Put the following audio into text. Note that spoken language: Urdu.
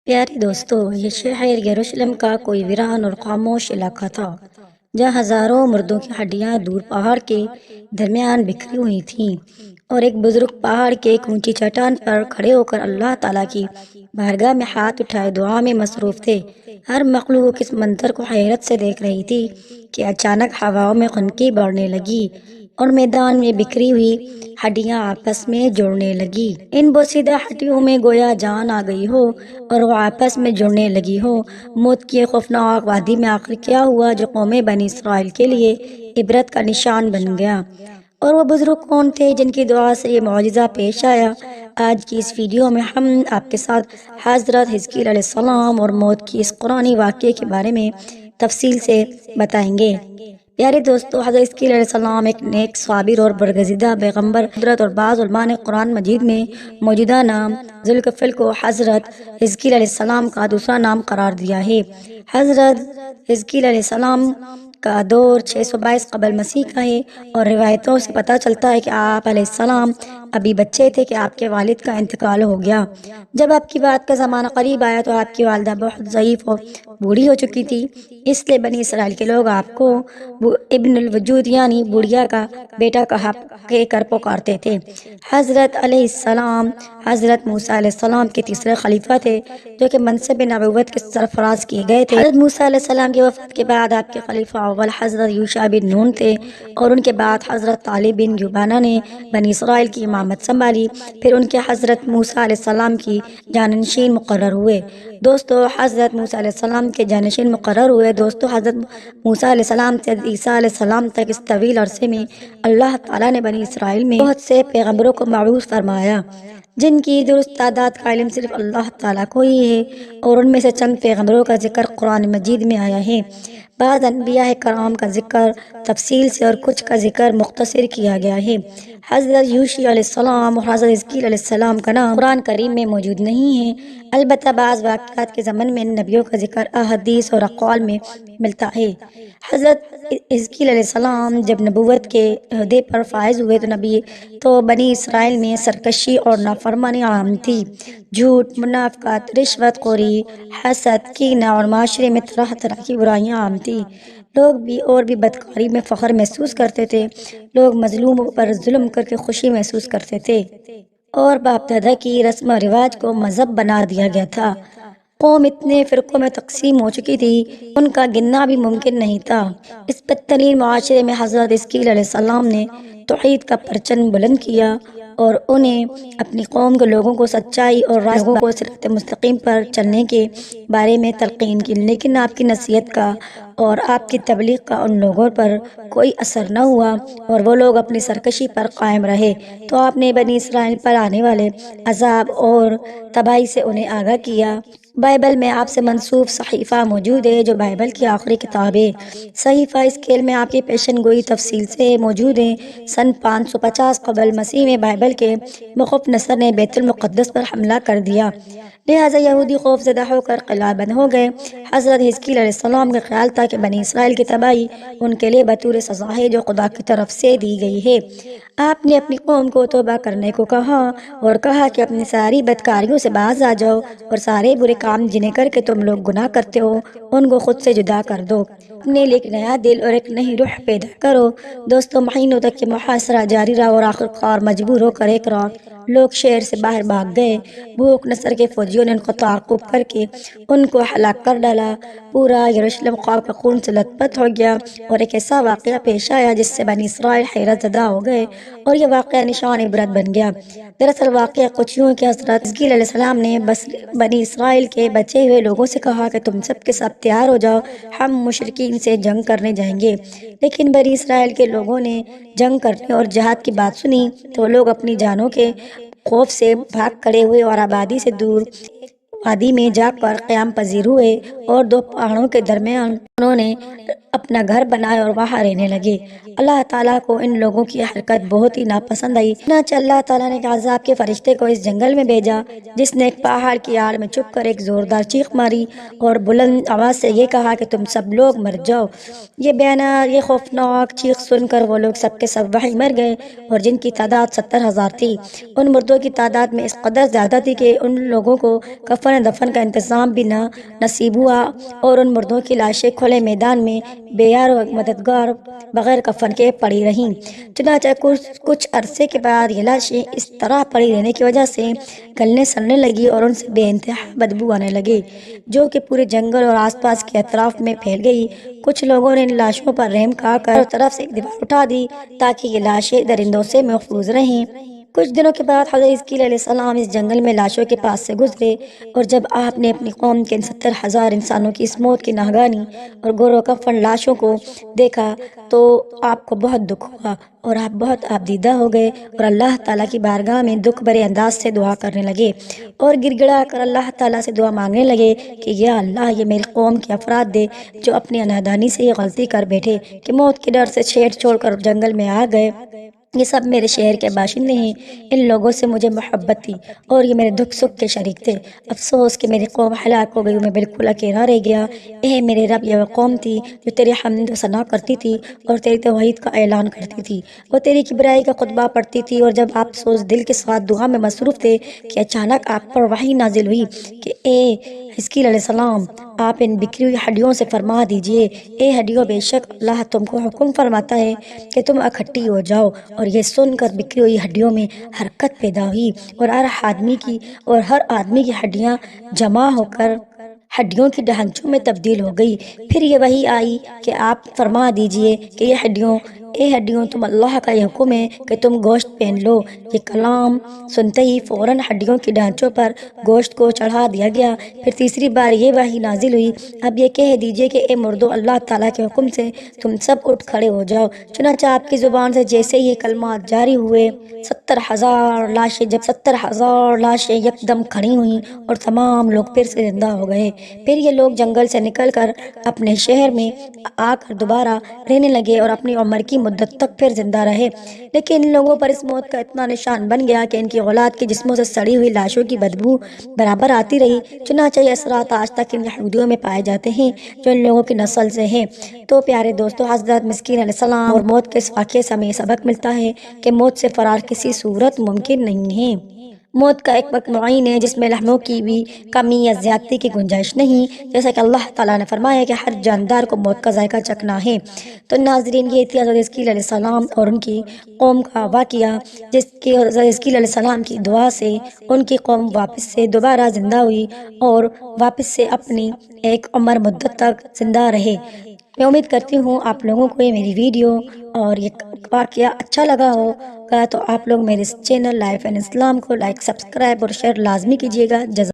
پیارے دوستو، یہ شہر یروشلم کا کوئی ویران اور خاموش علاقہ تھا جہاں ہزاروں مردوں کی ہڈیاں دور پہاڑ کے درمیان بکھری ہوئی تھیں، اور ایک بزرگ پہاڑ کے ایک اونچی چٹان پر کھڑے ہو کر اللہ تعالیٰ کی بارگاہ میں ہاتھ اٹھائے دعا میں مصروف تھے۔ ہر مخلوق اس منظر کو حیرت سے دیکھ رہی تھی کہ اچانک ہواؤں میں خنکی بڑھنے لگی اور میدان میں بکھری ہوئی ہڈیاں آپس میں جڑنے لگی۔ ان بوسیدہ ہڈیوں میں گویا جان آ گئی ہو اور وہ آپس میں جڑنے لگی ہو۔ موت کی خوفناک وادی میں آخر کیا ہوا جو قوم بنی اسرائیل کے لیے عبرت کا نشان بن گیا، اور وہ بزرگ کون تھے جن کی دعا سے یہ معجزہ پیش آیا؟ آج کی اس ویڈیو میں ہم آپ کے ساتھ حضرت حزقیل علیہ السلام اور موت کی اس قرآنی واقعے کے بارے میں تفصیل سے بتائیں گے۔ پیارے دوستو، حضرت حزقیل علیہ السلام ایک نیک، صابر اور برگزیدہ پیغمبر حضرت، اور بعض علماء نے قرآن مجید میں موجودہ نام ذوالکفل کو حضرت حزقیل علیہ السلام کا دوسرا نام قرار دیا ہے۔ حضرت حزقیل علیہ السلام کا دور 622 قبل مسیح کا ہے، اور روایتوں سے پتہ چلتا ہے کہ آپ علیہ السلام ابھی بچے تھے کہ آپ کے والد کا انتقال ہو گیا۔ جب آپ کی بات کا زمانہ قریب آیا تو آپ کی والدہ بہت ضعیف اور بوڑھی ہو چکی تھی، اس لیے بنی اسرائیل کے لوگ آپ کو ابن الوجود یعنی بڑھیا کا بیٹا کہہ کر پکارتے تھے۔ حضرت علیہ السلام حضرت موسیٰ علیہ السلام کے تیسرے خلیفہ تھے جو کہ منصب نبوت کے سرفراز کیے گئے تھے۔ حضرت موسیٰ علیہ السلام کی وفات کے بعد آپ کے خلیفہ اول حضرت یوشع بن نون تھے، اور ان کے بعد حضرت طالب بن یوبانہ نے بنی اسرائیل کی امامت سنبھالی۔ پھر ان کے حضرت موسیٰ علیہ السلام کی جانشین مقرر ہوئے۔ دوستو، حضرت موسیٰ علیہ السلام کے جانشین مقرر ہوئے۔ دوستو، حضرت موسیٰ علیہ السلام سے عیسیٰ علیہ السلام تک اس طویل عرصے میں اللہ تعالیٰ نے بنی اسرائیل میں بہت سے پیغمبروں کو مبعوث فرمایا جن کی درست تعداد کا علم صرف اللہ تعالیٰ کو ہی ہے، اور ان میں سے چند پیغمبروں کا ذکر قرآن مجید میں آیا ہے۔ بعض انبیاء کرام کا ذکر تفصیل سے اور کچھ کا ذکر مختصر کیا گیا ہے۔ حضرت یوشع علیہ السلام اور حضرت حزقیل علیہ السلام کا نام قرآن کریم میں موجود نہیں ہے، البتہ بعض واقعات کے ضمن میں نبیوں کا ذکر احادیث اور اقوال میں ملتا ہے۔ حضرت حزقیل علیہ السلام جب نبوت کے عہدے پر فائز ہوئے تو بنی اسرائیل میں سرکشی اور نافرمانی عام تھی۔ جھوٹ، منافقت، رشوت خوری، حسد، کینہ اور معاشرے میں طرح طرح کی برائیاں عام تھی۔ لوگ بھی بدکاری میں فخر محسوس کرتے تھے۔ لوگ مظلوموں پر ظلم کر کے خوشی محسوس کرتے تھے، اور باپ دادا کی رسم و رواج کو مذہب بنا دیا گیا تھا۔ قوم اتنے فرقوں میں تقسیم ہو چکی تھی ان کا گننا بھی ممکن نہیں تھا۔ اس بدترین معاشرے میں حضرت حزقیل علیہ السلام نے توحید کا پرچم بلند کیا اور انہیں اپنی قوم کے لوگوں کو سچائی اور لوگوں کو صراط مستقیم پر چلنے کے بارے میں تلقین کی، لیکن آپ کی نصیحت کا اور آپ کی تبلیغ کا ان لوگوں پر کوئی اثر نہ ہوا، اور وہ لوگ اپنی سرکشی پر قائم رہے۔ تو آپ نے بنی اسرائیل پر آنے والے عذاب اور تباہی سے انہیں آگاہ کیا۔ بائبل میں آپ سے منسوب صحیفہ موجود ہے جو بائبل کی آخری کتاب ہے۔ صحیفہ اسکیل میں آپ کی پیشن گوئی تفصیل سے موجود ہے۔ سن 550 قبل مسیح میں بائبل کے مخوف نصر نے بیت المقدس پر حملہ کر دیا، لہٰذا یہودی خوف زدہ ہو کر قلعہ بند ہو گئے۔ حضرت حزقیل علیہ السلام کا خیال تھا کہ بنی اسرائیل کی تباہی ان کے لیے بطور سزا ہے جو خدا کی طرف سے دی گئی ہے۔ آپ نے اپنی قوم کو توبہ کرنے کو کہا اور کہا کہ اپنی ساری بدکاریوں سے باز آ جاؤ اور سارے برے کام جنہیں کر کے تم لوگ گناہ کرتے ہو ان کو خود سے جدا کر دو، اپنے لیے ایک نیا دل اور ایک نئی روح پیدا کرو۔ دوستو، مہینوں تک یہ محاصرہ جاری رہا اور آخرکار مجبور ہو کر ایک رات لوگ شہر سے باہر بھاگ گئے۔ بھوک نصر کے فوجیوں نے ان کو تعاقب کر کے ان کو ہلاک کر ڈالا۔ پورا یروشلم خواب کا خون سے لت پت ہو گیا، اور ایک ایسا واقعہ پیش آیا جس سے بنی اسرائیل حیرت زدہ ہو گئے، اور یہ واقعہ نشان عبرت بن گیا۔ دراصل واقعہ کچھ یوں کہ حضرت حزقیل علیہ السلام نے بنی اسرائیل کے بچے ہوئے لوگوں سے کہا کہ تم سب کے سب تیار ہو جاؤ، ہم مشرکین سے جنگ کرنے جائیں گے۔ لیکن بنی اسرائیل کے لوگوں نے جنگ کرنے اور جہاد کی بات سنی تو وہ لوگ اپنی جانوں کے خوف سے بھاگ کھڑے ہوئے اور آبادی سے دور وادی میں جا کر قیام پذیر ہوئے، اور دو پہاڑوں کے درمیان انہوں نے اپنا گھر بنائے اور وہاں رہنے لگے۔ اللہ تعالیٰ کو ان لوگوں کی حرکت بہت ہی ناپسند آئی، چنانچہ اللہ تعالیٰ نے ایک عذاب کے فرشتے کو اس جنگل میں بھیجا، جس نے ایک پہاڑ کی آڑ میں چھپ کر ایک زوردار چیخ ماری اور بلند آواز سے یہ کہا کہ تم سب لوگ مر جاؤ۔ یہ خوفناک چیخ سن کر وہ لوگ سب کے سب وہیں مر گئے، اور جن کی تعداد 70,000 تھی، ان مردوں کی تعداد میں اس قدر زیادہ تھی کہ ان لوگوں کو کفن دفن کا انتظام بھی نہ نصیب ہوا، اور ان مردوں کی لاشیں کھلے میدان میں بے یار و مددگار بغیر کفن کے پڑی رہیں۔ چنانچہ کچھ عرصے کے بعد یہ لاشیں اس طرح پڑی رہنے کی وجہ سے گلنے سڑنے لگی اور ان سے بے انتہا بدبو آنے لگی، جو کہ پورے جنگل اور آس پاس کے اطراف میں پھیل گئی۔ کچھ لوگوں نے ان لاشوں پر رحم کھا کر ہر طرف سے ایک دیوار اٹھا دی تاکہ یہ لاشیں درندوں سے محفوظ رہیں۔ کچھ دنوں کے بعد حضرت حزقیل علیہ السلام اس جنگل میں لاشوں کے پاس سے گزرے، اور جب آپ نے اپنی قوم کے ان 70,000 انسانوں کی اس موت کی ناگہانی اور گور و کفن لاشوں کو دیکھا تو آپ کو بہت دکھ ہوا، اور آپ بہت آبدیدہ ہو گئے، اور اللہ تعالیٰ کی بارگاہ میں دکھ بھرے انداز سے دعا کرنے لگے، اور گڑ گڑا کر اللہ تعالیٰ سے دعا مانگنے لگے کہ یا اللہ، یہ میری قوم کے افراد دے جو اپنی انادانی سے یہ غلطی کر بیٹھے کہ موت کے ڈر سے چھیڑ چھوڑ کر جنگل میں آ گئے۔ یہ سب میرے شہر کے باشندے ہیں، ان لوگوں سے مجھے محبت تھی اور یہ میرے دکھ سکھ کے شریک تھے۔ افسوس کہ میری قوم ہلاک ہو گئی، میں بالکل اکیلا رہ گیا۔ اے میرے رب، یہ وہ قوم تھی جو تیری حمد و ثنا کرتی تھی اور تیری توحید کا اعلان کرتی تھی، وہ تیری کبریائی کا خطبہ پڑھتی تھی، اور جب آپ افسوس دل کے ساتھ دعا میں مصروف تھے کہ اچانک آپ پر وحی نازل ہوئی کہ اے حزقیل علیہ السلام، آپ ان بکھری ہوئی ہڈیوں سے فرما دیجئے، اے ہڈیوں، بے شک اللہ تم کو حکم فرماتا ہے کہ تم اکٹھی ہو جاؤ۔ اور یہ سن کر بکھری ہوئی ہڈیوں میں حرکت پیدا ہوئی، اور ہر آدمی کی ہڈیاں جمع ہو کر ہڈیوں کی ڈھانچوں میں تبدیل ہو گئی۔ پھر یہ وحی آئی کہ آپ فرما دیجئے کہ اے ہڈیوں، تم اللہ کا یہ حکم ہے کہ تم گوشت پہن لو۔ یہ کلام سنتے ہی فوراً ہڈیوں کی ڈھانچوں پر گوشت کو چڑھا دیا گیا۔ پھر تیسری بار یہ وحی نازل ہوئی، اب یہ کہہ دیجئے کہ اے مردو، اللہ تعالیٰ کے حکم سے تم سب اٹھ کھڑے ہو جاؤ۔ چنانچہ آپ کی زبان سے جیسے یہ کلمات جاری ہوئے، 70,000 لاشیں یکدم کھڑی ہوئیں اور تمام لوگ پھر سے زندہ ہو گئے۔ پھر یہ لوگ جنگل سے نکل کر اپنے شہر میں آ کر دوبارہ رہنے لگے اور اپنی عمر کی مدت تک پھر زندہ رہے، لیکن ان لوگوں پر اس موت کا اتنا نشان بن گیا کہ ان کی اولاد کے جسموں سے سڑی ہوئی لاشوں کی بدبو برابر آتی رہی۔ چنانچہ یہ اثرات آج تک ان یہودیوں میں پائے جاتے ہیں جو ان لوگوں کی نسل سے ہیں۔ تو پیارے دوستو، حضرت حزقیل علیہ السلام اور موت کے اس واقعے سے ہمیں یہ سبق ملتا ہے کہ موت سے فرار کسی صورت ممکن نہیں ہے۔ موت کا ایک وقت معین ہے جس میں لمحوں کی بھی کمی یا زیادتی کی گنجائش نہیں، جیسا کہ اللہ تعالیٰ نے فرمایا کہ ہر جاندار کو موت کا ذائقہ چکھنا ہے۔ تو ناظرین، یہ تھی حضرت حزقیل علیہ السلام اور ان کی قوم کا واقعہ، جس کی حضرت حزقیل علیہ السلام کی دعا سے ان کی قوم واپس سے دوبارہ زندہ ہوئی اور واپس سے اپنی ایک عمر مدت تک زندہ رہے۔ میں امید کرتی ہوں آپ لوگوں کو یہ میری ویڈیو اور یہ واقعہ اچھا لگا ہوگا، تو آپ لوگ میرے چینل لائف اینڈ اسلام کو لائک، سبسکرائب اور شیئر لازمی کیجیے گا۔